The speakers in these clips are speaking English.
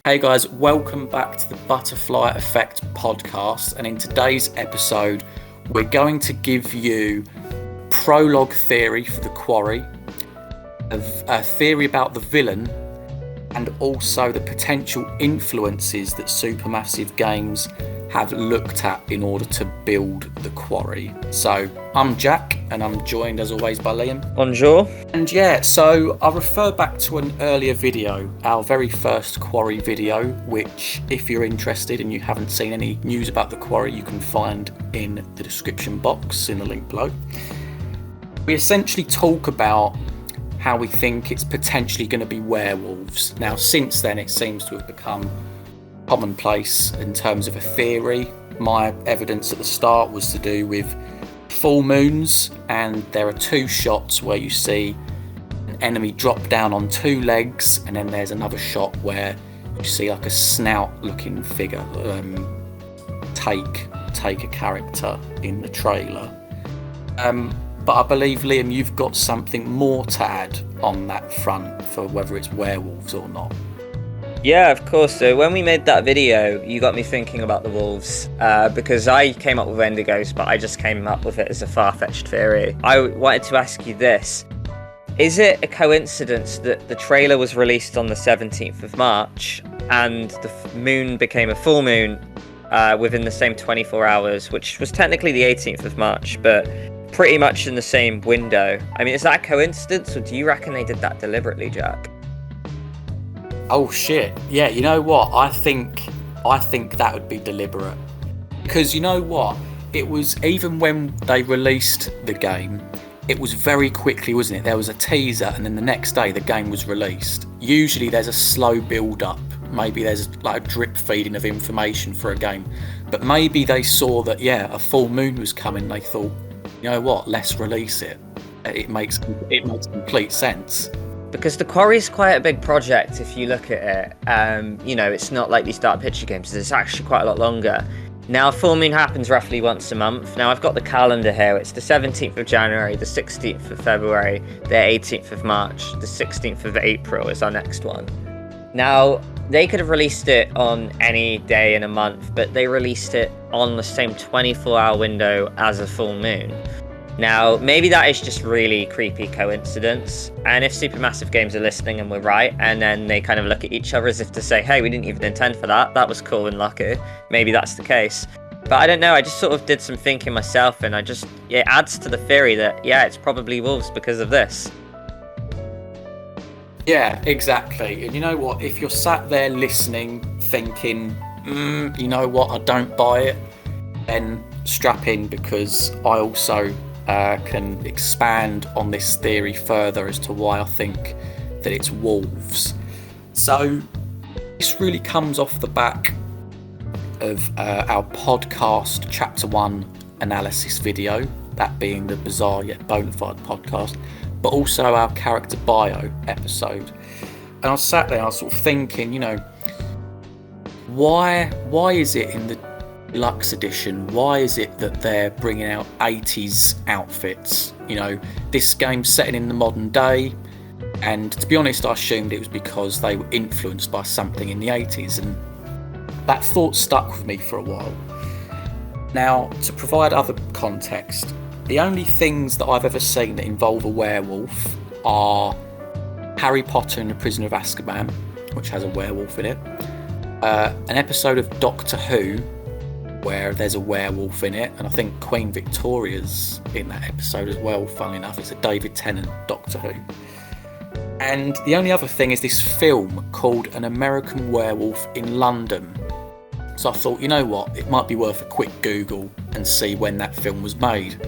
Hey guys, welcome back to the Butterfly Effect podcast, and in today's episode we're going to give you prologue theory for the Quarry, a theory about the villain, and also the potential influences that Supermassive Games have looked at in order to build the Quarry. So I'm Jack, and I'm joined as always by Liam. Bonjour. And yeah, so I refer back to an earlier video, our very first Quarry video, which if you're interested and you haven't seen any news about the Quarry, you can find in the description box in the link below. We essentially talk about how we think it's potentially going to be werewolves. Now, since then, it seems to have become commonplace in terms of a theory. My evidence at the start was to do with full moons, and there are two shots where you see an enemy drop down on two legs, and then there's another shot where you see like a snout looking figure take a character in the trailer. But I believe, Liam, you've got something more to add on that front for whether it's werewolves or not. Yeah, of course. So when we made that video, you got me thinking about the wolves, because I came up with Wendigos, but I just came up with it as a far-fetched theory. I wanted to ask you this. Is it a coincidence that the trailer was released on the 17th of March and the moon became a full moon within the same 24 hours, which was technically the 18th of March, but pretty much in the same window? I mean, is that a coincidence, or do you reckon they did that deliberately, Jack? Oh shit, yeah, you know what, I think that would be deliberate, because you know what, it was, even when they released the game, it was very quickly, wasn't it? There was a teaser and then the next day the game was released. Usually there's a slow build up, maybe there's like a drip feeding of information for a game, but maybe they saw that, yeah, a full moon was coming, they thought, you know what, let's release it. It makes complete sense. Because the Quarry is quite a big project if you look at it. You know, it's not like these Dark Picture games, it's actually quite a lot longer. Now, full moon happens roughly once a month. Now, I've got the calendar here. It's the 17th of January, the 16th of February, the 18th of March, the 16th of April is our next one. Now, they could have released it on any day in a month, but they released it on the same 24-hour window as a full moon. Now, maybe that is just really creepy coincidence, and if Supermassive Games are listening and we're right, and then they kind of look at each other as if to say, hey, we didn't even intend for that, that was cool and lucky, maybe that's the case. But I don't know, I just sort of did some thinking myself, and it adds to the theory that, yeah, it's probably wolves because of this. Yeah, exactly. And you know what, if you're sat there listening, thinking, you know what, I don't buy it, then strap in, because I also can expand on this theory further as to why I think that it's wolves. So this really comes off the back of our podcast chapter 1 analysis video, that being the Bizarre Yet Bonafide podcast, but also our character bio episode. And I was sat there, I was sort of thinking, you know, why is it in the Deluxe edition, why is it that they're bringing out 80s outfits? You know, this game's setting in the modern day, and to be honest, I assumed it was because they were influenced by something in the 80s, and that thought stuck with me for a while. Now, to provide other context, the only things that I've ever seen that involve a werewolf are Harry Potter and the Prisoner of Azkaban, which has a werewolf in it, an episode of Doctor Who where there's a werewolf in it, and I think Queen Victoria's in that episode as well, funnily enough. It's a David Tennant Doctor Who. And the only other thing is this film called An American Werewolf in London. So I thought, you know what, it might be worth a quick Google and see when that film was made.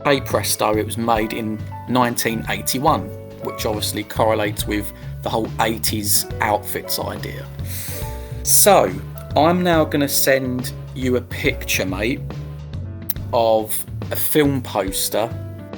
Hey presto, it was made in 1981, which obviously correlates with the whole 80s outfits idea. So I'm now going to send you a picture, mate, of a film poster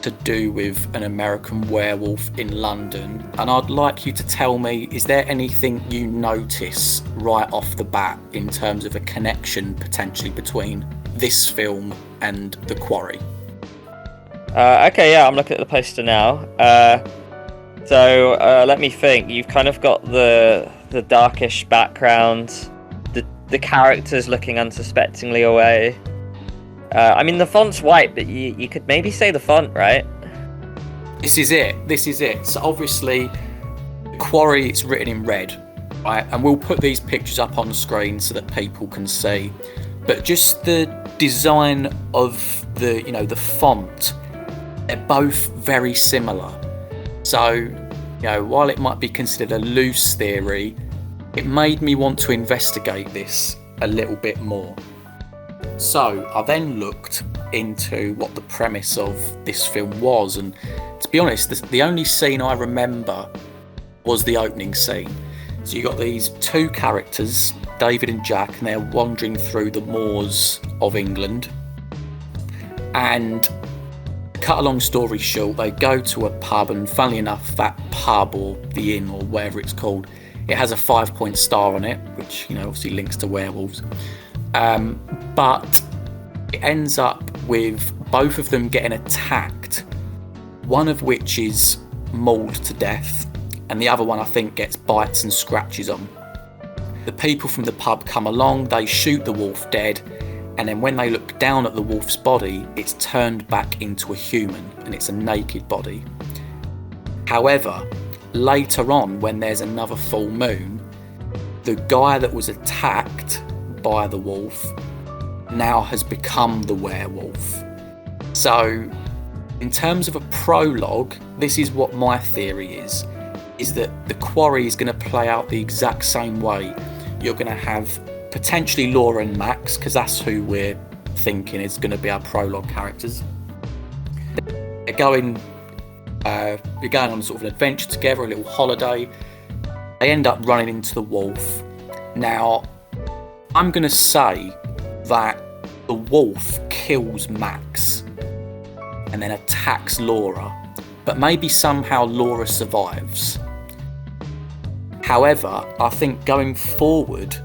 to do with an American werewolf in London, and I'd like you to tell me, is there anything you notice right off the bat in terms of a connection potentially between this film and The Quarry? Okay, yeah, I'm looking at the poster now. So let me think. You've kind of got the the darkish background, the characters looking unsuspectingly away. I mean, the font's white, but you could maybe say the font, right? This is it. So obviously, Quarry, it's written in red, right? And we'll put these pictures up on the screen so that people can see. But just the design of the font, they're both very similar. So, while it might be considered a loose theory, it made me want to investigate this a little bit more. So I then looked into what the premise of this film was, and to be honest, the only scene I remember was the opening scene. So you got these two characters, David and Jack, and they're wandering through the moors of England. And cut a long story short, they go to a pub, and funnily enough, that pub or the inn or whatever it's called, it has a 5-point star on it, which obviously links to werewolves. But it ends up with both of them getting attacked, one of which is mauled to death, and the other one I think gets bites and scratches on. The people from the pub come along, they shoot the wolf dead, and then when they look down at the wolf's body, it's turned back into a human, and it's a naked body. However, later on, when there's another full moon, the guy that was attacked by the wolf now has become the werewolf. So in terms of a prologue, this is what my theory is that the Quarry is going to play out the exact same way. You're going to have potentially Laura and Max, because that's who we're thinking is going to be our prologue characters. They're going on sort of an adventure together, a little holiday. They end up running into the wolf. Now, I'm going to say that the wolf kills Max and then attacks Laura, but maybe somehow Laura survives. However, I think going forward,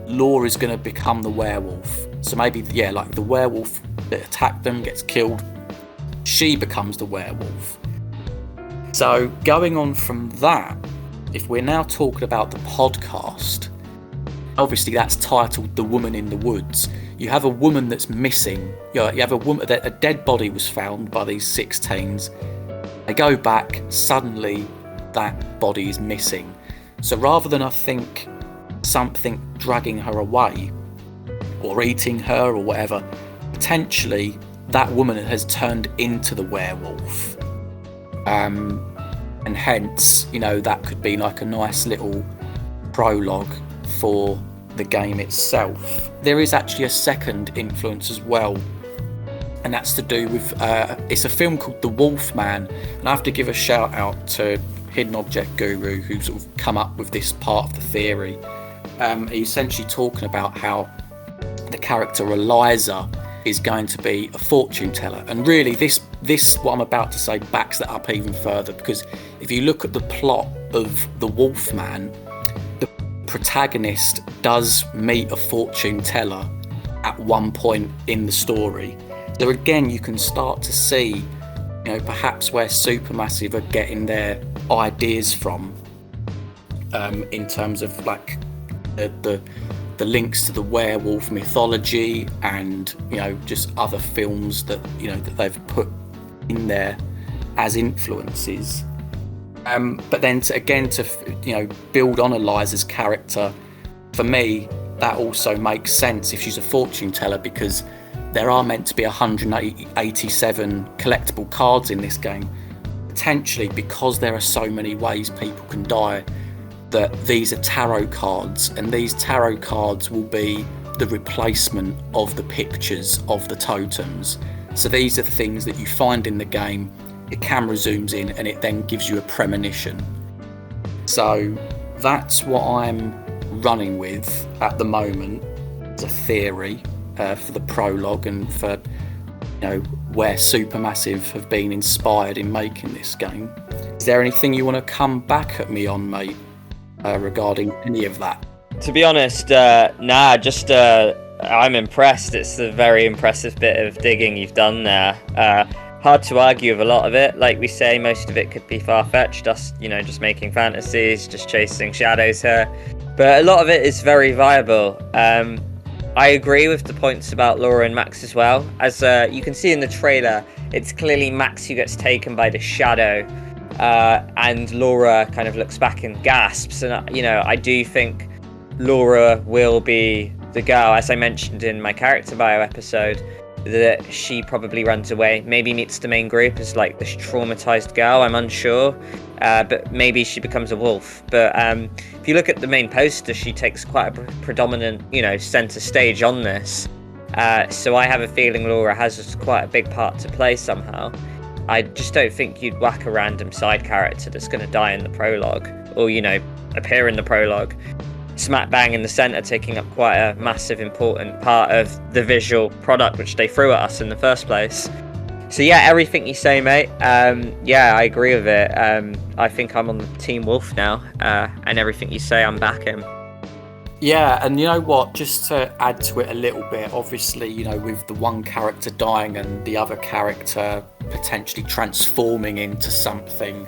Laura's going to become the werewolf. So maybe, like the werewolf that attacked them gets killed, she becomes the werewolf. So going on from that, if we're now talking about the podcast, obviously that's titled The Woman in the Woods. You have a woman that's missing. You have a woman, a dead body was found by these 6 teens. They go back, suddenly that body is missing. So rather than, I think, something dragging her away or eating her or whatever, potentially that woman has turned into the werewolf. And hence, that could be like a nice little prologue for the game itself. There is actually a second influence as well, and that's to do with it's a film called The Wolfman, and I have to give a shout out to Hidden Object Guru, who sort of come up with this part of the theory. He's essentially talking about how the character Eliza is going to be a fortune teller, and really this what I'm about to say backs that up even further, because if you look at the plot of The Wolfman, the protagonist does meet a fortune teller at one point in the story. So again, you can start to see perhaps where Supermassive are getting their ideas from, in terms of like the links to the werewolf mythology and just other films that that they've put in there as influences. But then to build on Eliza's character, for me that also makes sense if she's a fortune teller, because there are meant to be 187 collectible cards in this game, potentially because there are so many ways people can die, that these are tarot cards, and these tarot cards will be the replacement of the pictures of the totems. So these are the things that you find in the game, the camera zooms in and it then gives you a premonition. So that's what I'm running with at the moment as a theory for the prologue, and for where Supermassive have been inspired in making this game. Is there anything you want to come back at me on, mate, regarding any of that? To be honest, I'm impressed. It's a very impressive bit of digging you've done there. hard to argue with a lot of it. Like we say, most of it could be far-fetched, us, just making fantasies, just chasing shadows here. But a lot of it is very viable. I agree with the points about Laura and Max as well. As you can see in the trailer, it's clearly Max who gets taken by the shadow, and Laura kind of looks back and gasps. And, I do think Laura will be the girl, as I mentioned in my character bio episode, that she probably runs away, maybe meets the main group as like this traumatized girl, I'm unsure, but maybe she becomes a wolf. But if you look at the main poster, she takes quite a predominant, center stage on this, so I have a feeling Laura has quite a big part to play somehow. I just don't think you'd whack a random side character that's going to die in the prologue, or appear in the prologue smack bang in the center, taking up quite a massive important part of the visual product which they threw at us in the first place. So yeah, everything you say, mate, I agree with it. I think I'm on Team Wolf now, and everything you say, I'm backing. Yeah, and you know what, just to add to it a little bit, obviously, with the one character dying and the other character potentially transforming into something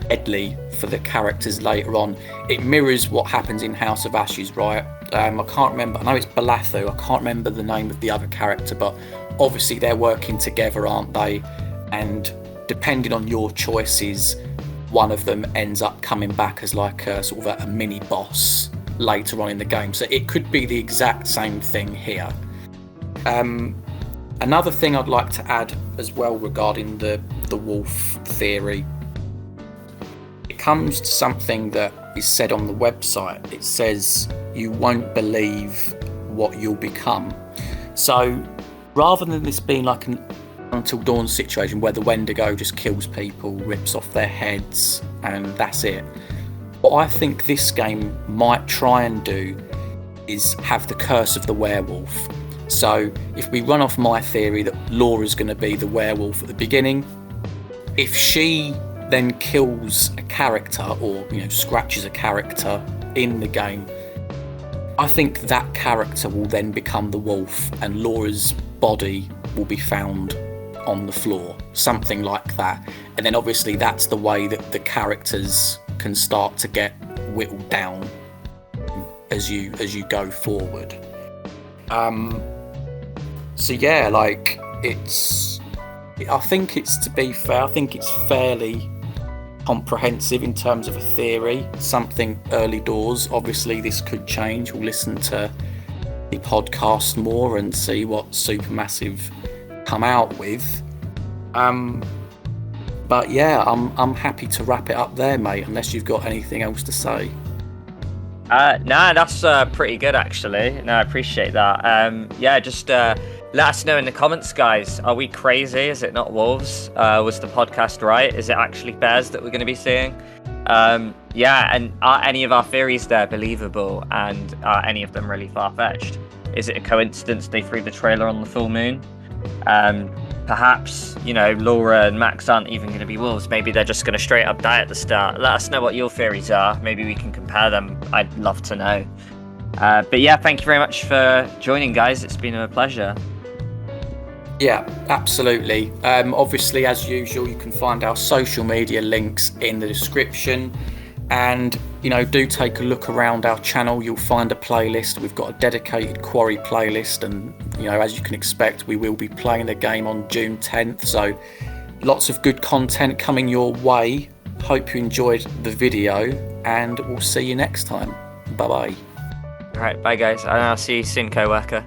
deadly for the characters later on, it mirrors what happens in House of Ashes, right? I can't remember, I know it's Balathu, I can't remember the name of the other character, but obviously they're working together, aren't they? And depending on your choices, one of them ends up coming back as like a sort of a mini boss later on in the game. So it could be the exact same thing here. Another thing I'd like to add as well regarding the wolf theory, it comes to something that is said on the website. It says you won't believe what you'll become. So rather than this being like an Until Dawn situation where the Wendigo just kills people, rips off their heads, and that's it, what I think this game might try and do is have the curse of the werewolf. So if we run off my theory that Laura's going to be the werewolf at the beginning, if she then kills a character or scratches a character in the game, I think that character will then become the wolf and Laura's body will be found on the floor, something like that. And then obviously that's the way that the characters can start to get whittled down as you go forward. So yeah, like I think it's, to be fair, I think it's fairly comprehensive in terms of a theory, something early doors. Obviously this could change. We'll listen to the podcast more and see what Supermassive come out with. But yeah, I'm happy to wrap it up there, mate, unless you've got anything else to say. Nah, that's pretty good actually. No, I appreciate that. Just let us know in the comments, guys. Are we crazy? Is it not wolves? Was the podcast right? Is it actually bears that we're going to be seeing? And are any of our theories there believable? And are any of them really far-fetched? Is it a coincidence they threw the trailer on the full moon? Perhaps, Laura and Max aren't even going to be wolves. Maybe they're just going to straight up die at the start. Let us know what your theories are. Maybe we can compare them. I'd love to know. But yeah, thank you very much for joining, guys. It's been a pleasure. Yeah, absolutely. Obviously, as usual, you can find our social media links in the description. And, do take a look around our channel. You'll find a playlist. We've got a dedicated Quarry playlist. And, as you can expect, we will be playing the game on June 10th. So lots of good content coming your way. Hope you enjoyed the video. And we'll see you next time. Bye-bye. All right, bye, guys. And I'll see you soon, co-worker.